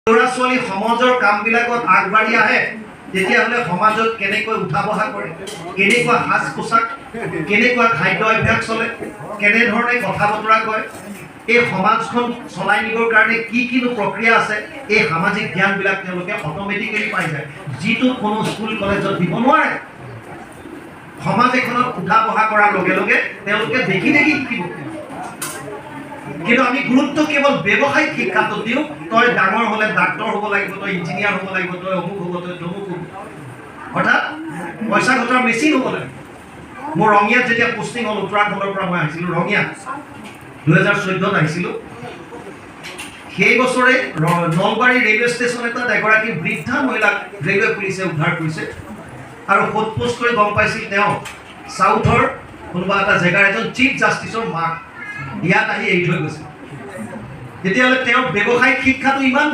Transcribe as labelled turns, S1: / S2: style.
S1: ল'ৰা ছোৱালী সমাজৰ কামবিলাকত আগবাঢ়ি আহে তেতিয়াহ'লে সমাজত কেনেকৈ উঠা বহা কৰে, কেনেকুৱা সাজ পোছাক, কেনেকুৱা খাদ্য অভ্যাস চলে, কেনেধৰণে কথা বতৰা কয়, এই সমাজখন চলাই নিবৰ কাৰণে কি কিনো প্ৰক্ৰিয়া আছে, এই সামাজিক জ্ঞানবিলাক তেওঁলোকে অট'মেটিকেলি পাই যায়, যিটো কোনো স্কুল কলেজত দিব নোৱাৰে। সমাজ এখনত উঠা বহা কৰাৰ লগে লগে তেওঁলোকে দেখি দেখি শিকিব। কিন্তু আমি গুৰুত্ব কেৱল ব্যৱসায়িক শিক্ষাটো দিওঁ, তই ডাঙৰ হ'লে ডাক্তৰ হ'ব লাগিব, তই ইঞ্জিনিয়াৰ হ'ব লাগিব, তই অমুক হ'ব, তই তমুক হ'ব, অৰ্থাৎ পইচা ঘটাৰ মেচিন হ'ব লাগিব। মোৰ ৰঙিয়াত যেতিয়া পোষ্টিং হ'ল, উত্তৰাখণ্ডৰ পৰা মই আহিছিলোঁ ৰঙিয়াত 2014 আহিছিলোঁ। সেই বছৰে নলবাৰী ৰেলৱে ষ্টেচন এটাত এগৰাকী বৃদ্ধা মহিলাক ৰেলৱে পুলিচে উদ্ধাৰ কৰিছে আৰু সোধ পোছ কৰি গম পাইছিল তেওঁ চাউথৰ কোনোবা এটা জেগাৰ এজন চিফ জাষ্টিছৰ মাক ইয়াত আহি এৰি থৈ গৈছে। তেতিয়াহ'লে তেওঁৰ ব্যৱসায়িক শিক্ষাটো ইমান